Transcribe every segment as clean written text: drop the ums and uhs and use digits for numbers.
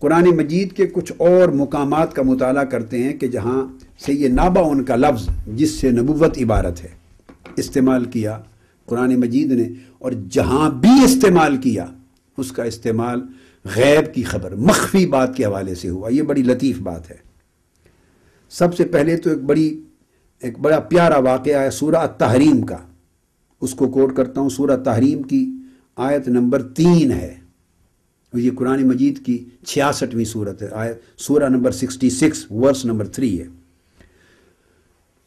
قرآن مجید کے کچھ اور مقامات کا مطالعہ کرتے ہیں کہ جہاں سے یہ نابعون کا لفظ جس سے نبوت عبارت ہے استعمال کیا قرآن مجید نے، اور جہاں بھی استعمال کیا اس کا استعمال غیب کی خبر، مخفی بات کے حوالے سے ہوا۔ یہ بڑی لطیف بات ہے۔ سب سے پہلے تو ایک بڑا پیارا واقعہ ہے سورہ التحریم کا، اس کو کوٹ کرتا ہوں۔ سورہ تحریم کی آیت نمبر 3 ہے، یہ قرآن مجید کی 66ویں صورت ہے، سورہ نمبر 66 ورس نمبر 3 ہے۔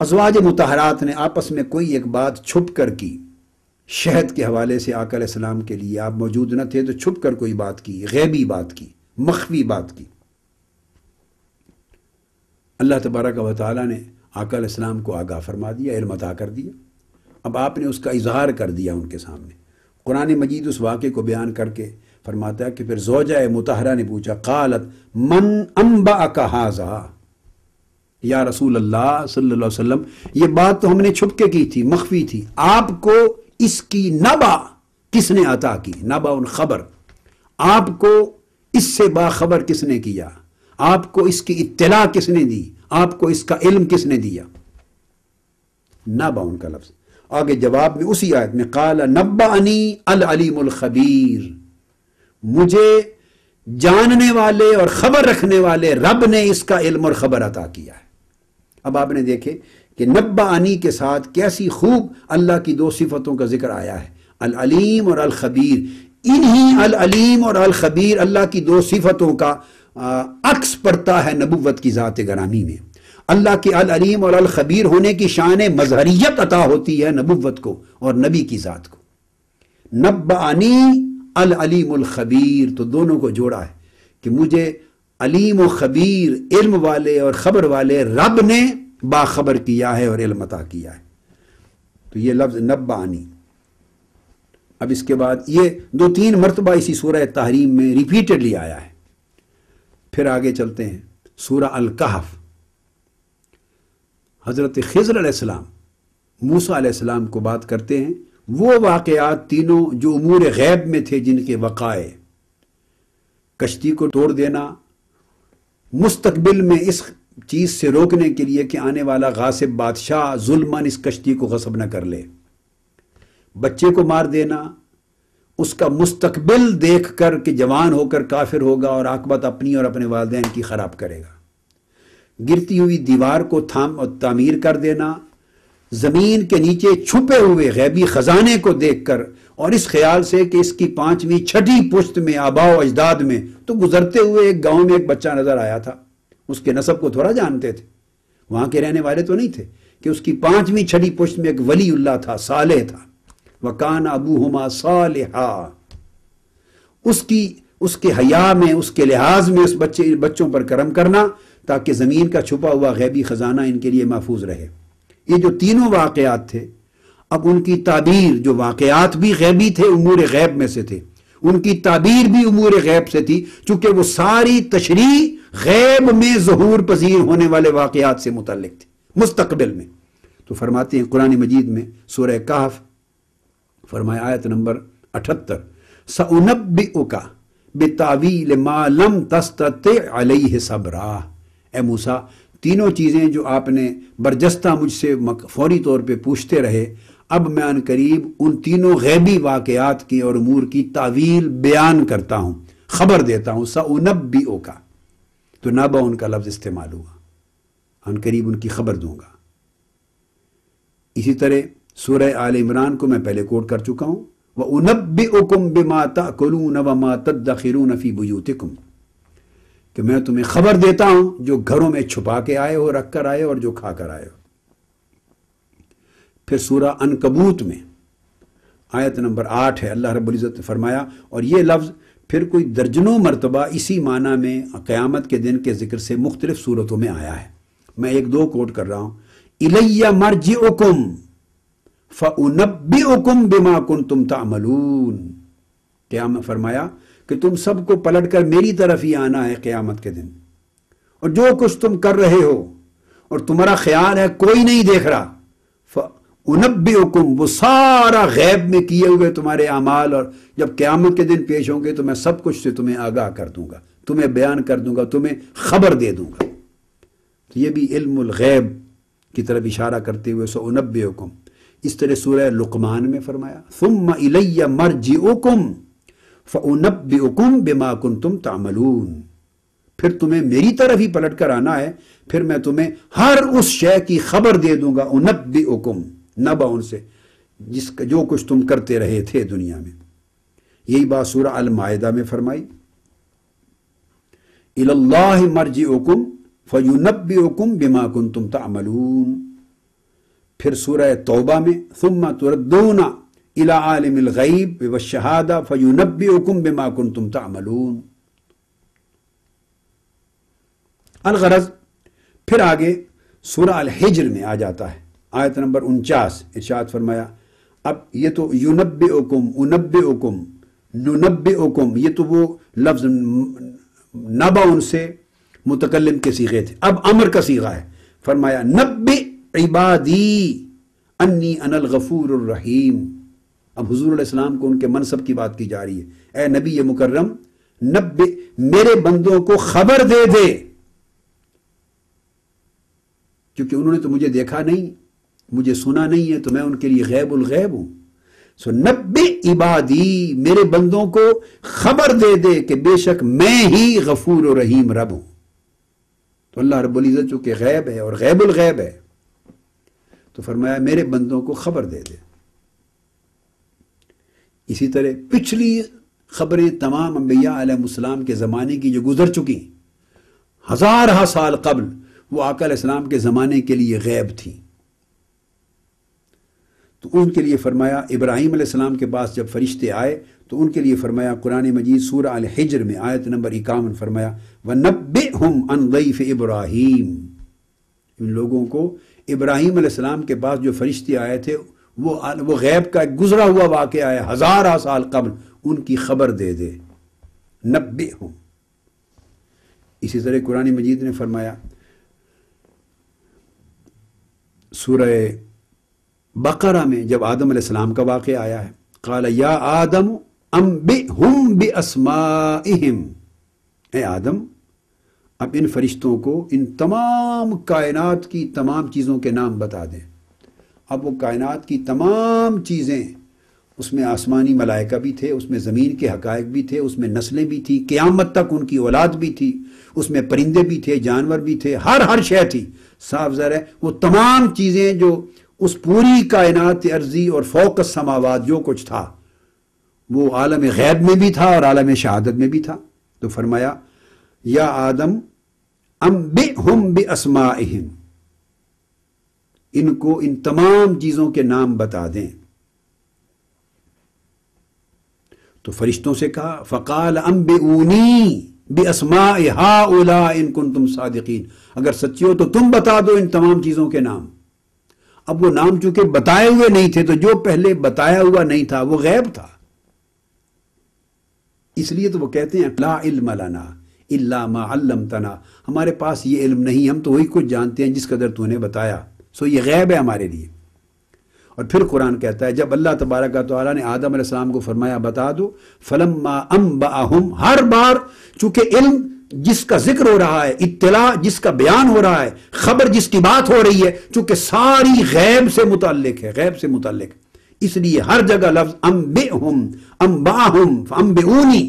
ازواج مطہرات نے آپس میں کوئی ایک بات چھپ کر کی، شہد کے حوالے سے آقا علیہ السلام کے لیے، آپ موجود نہ تھے تو چھپ کر کوئی بات کی، غیبی بات کی، مخفی بات کی۔ اللہ تبارک و تعالیٰ نے آقا علیہ السلام کو آگاہ فرما دیا، علم عطا کر دیا۔ اب آپ نے اس کا اظہار کر دیا ان کے سامنے۔ قرآن مجید اس واقعے کو بیان کر کے فرماتا ہے کہ پھر زوجہ مطہرہ نے پوچھا، قالت من انبأک ھذا، یا رسول اللہ صلی اللہ علیہ وسلم یہ بات تو ہم نے چھپ کے کی تھی، مخفی تھی، آپ کو اس کی نبا کس نے عطا کی؟ نبا ان خبر، آپ کو اس سے باخبر کس نے کیا؟ آپ کو اس کی اطلاع کس نے دی؟ آپ کو اس کا علم کس نے دیا؟ نبا ان کا لفظ آگے جواب میں اسی آیت میں قال نبأنی العلیم الخبیر، مجھے جاننے والے اور خبر رکھنے والے رب نے اس کا علم اور خبر عطا کیا ہے۔ اب آپ نے دیکھے کہ نبأنی کے ساتھ کیسی خوب اللہ کی 2 صفتوں کا ذکر آیا ہے، العلیم اور الخبیر۔ انہی العلیم اور الخبیر اللہ کی 2 صفتوں کا عکس پڑتا ہے نبوت کی ذات گرامی میں۔ اللہ کے العلیم اور الخبیر ہونے کی شان مظہریت عطا ہوتی ہے نبوت کو اور نبی کی ذات کو۔ نبأنی العلیم الخبیر، تو دونوں کو جوڑا ہے کہ مجھے علیم و خبیر، علم والے اور خبر والے رب نے باخبر کیا ہے اور علم عطا کیا ہے۔ تو یہ لفظ نبأنی، اب اس کے بعد یہ 2-3 مرتبہ اسی سورہ تحریم میں ریپیٹڈلی آیا ہے۔ پھر آگے چلتے ہیں سورہ الکہف۔ حضرت خضر علیہ السلام موسیٰ علیہ السلام کو بات کرتے ہیں، وہ واقعات تینوں جو امور غیب میں تھے، جن کے وقائع، کشتی کو توڑ دینا، مستقبل میں اس چیز سے روکنے کے لیے کہ آنے والا غاصب بادشاہ ظلماً اس کشتی کو غصب نہ کر لے، بچے کو مار دینا، اس کا مستقبل دیکھ کر کہ جوان ہو کر کافر ہوگا اور عاقبت اپنی اور اپنے والدین کی خراب کرے گا، گرتی ہوئی دیوار کو تھام اور تعمیر کر دینا، زمین کے نیچے چھپے ہوئے غیبی خزانے کو دیکھ کر اور اس خیال سے کہ اس کی 5ویں 6ٹھی پشت میں آبا و اجداد میں تو گزرتے ہوئے ایک گاؤں میں ایک بچہ نظر آیا تھا، اس کے نسب کو تھوڑا جانتے تھے، وہاں کے رہنے والے تو نہیں تھے، کہ اس کی 5ویں 6ٹھی پشت میں ایک ولی اللہ تھا، صالح تھا، وَكَانَ أَبُوهُمَا صَالِحًا، اس کے حیا میں، اس کے لحاظ میں اس بچوں پر کرم کرنا تاکہ زمین کا چھپا ہوا غیبی خزانہ ان کے لیے محفوظ رہے۔ یہ جو تینوں واقعات تھے، اب ان کی تعبیر، جو واقعات بھی غیبی تھے، امور غیب میں سے تھے، ان کی تعبیر بھی امور غیب سے تھی، چونکہ وہ ساری تشریح غیب میں ظہور پذیر ہونے والے واقعات سے متعلق تھی مستقبل میں۔ تو فرماتے ہیں قرآن مجید میں سورہ کہف، فرمایا آیت نمبر 78، سَأُنَبِّئُكَ بِتَعْوِيلِ مَا لَمْ تَسْتَطِعْ عَلَيْهِ صَبْرًا، اے موسیٰ تینوں چیزیں جو آپ نے برجستہ مجھ سے فوری طور پہ پوچھتے رہے، اب میں ان قریب ان تینوں غیبی واقعات کی اور امور کی تعویل بیان کرتا ہوں، خبر دیتا ہوں۔ سَأُنَبِّئُكَ، تو نبا ان کا لفظ استعمال ہوا، ان قریب ان کی خبر دوں گا۔ اسی طرح سورہ آل عمران کو میں پہلے کوٹ کر چکا ہوں، وَأُنَبِّئُكُمْ بِمَا تَأْكُلُونَ وَمَا تَدَّخِرُونَ فِي بُيُوتِكُمْ، کہ میں تمہیں خبر دیتا ہوں جو گھروں میں چھپا کے آئے ہو، رکھ کر آئے ہو، اور جو کھا کر آئے ہو۔ پھر سورہ عنکبوت میں آیت نمبر 8 ہے، اللہ رب العزت نے فرمایا، اور یہ لفظ پھر کوئی درجنوں مرتبہ اسی معنی میں قیامت کے دن کے ذکر سے مختلف صورتوں میں آیا ہے۔ میں 1-2 کوٹ کر رہا ہوں، اِلَيَّ مَرْجِعُكُمْ فَأُنَبِّئُكُمْ بِمَا كُنْتُمْ تَعْمَلُونَ، قیامت فرمایا کہ تم سب کو پلٹ کر میری طرف ہی آنا ہے قیامت کے دن، اور جو کچھ تم کر رہے ہو اور تمہارا خیال ہے کوئی نہیں دیکھ رہا، فَأُنَبِّئُكُمْ، وہ سارا غیب میں کیے ہوئے تمہارے اعمال، اور جب قیامت کے دن پیش ہوں گے تو میں سب کچھ سے تمہیں آگاہ کر دوں گا، تمہیں بیان کر دوں گا، تمہیں خبر دے دوں گا۔ تو یہ بھی علم الغیب کی طرف اشارہ کرتے ہوئے سأنبئکم، اس طرح سورہ لقمان میں فرمایا ثم الی مرجعکم فأنبئکم بما کنتم تعملون، پھر تمہیں میری طرف ہی پلٹ کر آنا ہے، پھر میں تمہیں ہر اس شے کی خبر دے دوں گا، انبئکم، نبا ان سے، جس کا جو کچھ تم کرتے رہے تھے دنیا میں۔ یہی بات سورہ المائدہ میں فرمائی الی اللہ مرجعکم فینبئکم بما کنتم تعملون۔ پھر سورہ توبہ میں ثم تردون الی عالم الغیب والشہادہ فینبئکم بما کنتم تعملون۔ الغرض پھر آگے سورہ الحجر میں آ جاتا ہے، آیت نمبر 49، ارشاد فرمایا اب یہ تو ینبئکم، انبئکم، ننبئکم، یہ تو وہ لفظ نبا ان سے متکلم کے صیغے تھے، اب امر کا صیغہ ہے۔ فرمایا نبئ عبادی انی انا الغفور الرحیم۔ اب حضور علیہ السلام کو ان کے منصب کی بات کی جا رہی ہے، اے نبی مکرم، نبئ، میرے بندوں کو خبر دے دے، کیونکہ انہوں نے تو مجھے دیکھا نہیں، مجھے سنا نہیں ہے، تو میں ان کے لیے غیب الغیب ہوں۔ سو نبئ عبادی، میرے بندوں کو خبر دے دے کہ بے شک میں ہی غفور و رحیم رب ہوں۔ تو اللہ رب العزت چونکہ غیب ہے اور غیب الغیب ہے، تو فرمایا میرے بندوں کو خبر دے دے۔ اسی طرح پچھلی خبریں تمام انبیاء علیہ السلام کے زمانے کی جو گزر چکی ہزارہ سال قبل، وہ آقا علیہ السلام کے زمانے کے لیے غیب تھی۔ تو ان کے لیے فرمایا ابراہیم علیہ السلام کے پاس جب فرشتے آئے تو ان کے لیے فرمایا قرآن مجید سورہ الحجر میں آیت نمبر 51 فرمایا وَنَبِّئْهُمْ عَنْ ضَيْفِ ابراہیم، ان لوگوں کو ابراہیم علیہ السلام کے پاس جو فرشتے آئے تھے وہ غیب کا ایک گزرا ہوا واقعہ ہے ہزارہ سال قبل، ان کی خبر دے دے، نبئہم۔ اسی طرح قرآن مجید نے فرمایا سورہ بقرہ میں جب آدم علیہ السلام کا واقعہ آیا ہے، قال یا آدم انبئہم باسمائہم، اے آدم اب ان فرشتوں کو ان تمام کائنات کی تمام چیزوں کے نام بتا دیں۔ اب وہ کائنات کی تمام چیزیں، اس میں آسمانی ملائکہ بھی تھے، اس میں زمین کے حقائق بھی تھے، اس میں نسلیں بھی تھی، قیامت تک ان کی اولاد بھی تھی، اس میں پرندے بھی تھے، جانور بھی تھے، ہر شے تھی۔ صاف ظاہر ہے وہ تمام چیزیں جو اس پوری کائنات ارضی اور فوق السماوات جو کچھ تھا وہ عالم غیب میں بھی تھا اور عالم شہادت میں بھی تھا۔ تو فرمایا یا آدم انبئہم باسمائہم، ان کو ان تمام چیزوں کے نام بتا دیں۔ تو فرشتوں سے کہا فقال انبئونی باسماء ہؤلاء ان کنتم صادقین، اگر سچے ہو تو تم بتا دو ان تمام چیزوں کے نام۔ اب وہ نام چونکہ بتائے ہوئے نہیں تھے، تو جو پہلے بتایا ہوا نہیں تھا وہ غیب تھا، اس لیے تو وہ کہتے ہیں لا علم لنا الا ما علمتنا، ہمارے پاس یہ علم نہیں، ہم تو وہی کچھ جانتے ہیں جس قدر تو نے بتایا، سو یہ غیب ہے ہمارے لیے۔ اور پھر قرآن کہتا ہے جب اللہ تبارک و تعالیٰ نے آدم علیہ السلام کو فرمایا بتا دو، فلما انبأہم، ہر بار چونکہ علم جس کا ذکر ہو رہا ہے، اطلاع جس کا بیان ہو رہا ہے، خبر جس کی بات ہو رہی ہے، چونکہ ساری غیب سے متعلق ہے، غیب سے متعلق، اس لیے ہر جگہ لفظ انبئہم، انبأہم، فانبئونی،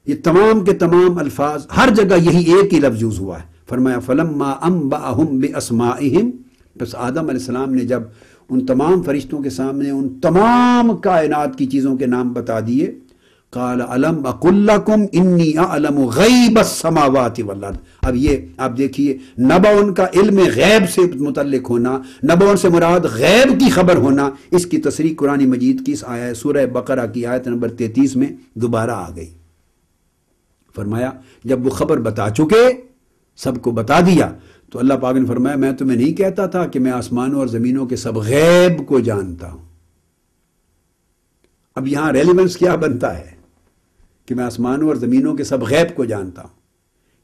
یہ تمام کے تمام الفاظ ہر جگہ یہی ایک ہی لفظ یوز ہوا ہے۔ فرمایا فلما انبأہم باسمائہم، بس آدم علیہ السلام نے جب ان تمام فرشتوں کے سامنے ان تمام کائنات کی چیزوں کے نام بتا دیے، قال الم اقل لکم انی اعلم غیب السماوات والارض۔ اب یہ آپ دیکھیے نبا ان کا علم غیب سے متعلق ہونا، نبا ان سے مراد غیب کی خبر ہونا، اس کی تصریح قرآن مجید کی اس آیت سورہ بقرہ کی آیت نمبر 33 میں دوبارہ آ گئی۔ فرمایا جب وہ خبر بتا چکے، سب کو بتا دیا، تو اللہ پاک نے فرمایا میں تمہیں نہیں کہتا تھا کہ میں آسمانوں اور زمینوں کے سب غیب کو جانتا ہوں۔ اب یہاں ریلیونس کیا بنتا ہے کہ میں آسمانوں اور زمینوں کے سب غیب کو جانتا ہوں؟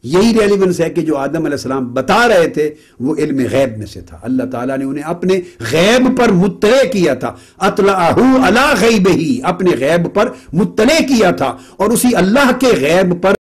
یہی ریلیونس ہے کہ جو آدم علیہ السلام بتا رہے تھے وہ علم غیب میں سے تھا. اللہ تعالیٰ نے انہیں اپنے غیب پر مطلع کیا تھا. اطلعہ علی غیبہ، اپنے غیب پر مطلع کیا تھا، اور اسی اللہ کے غیب پر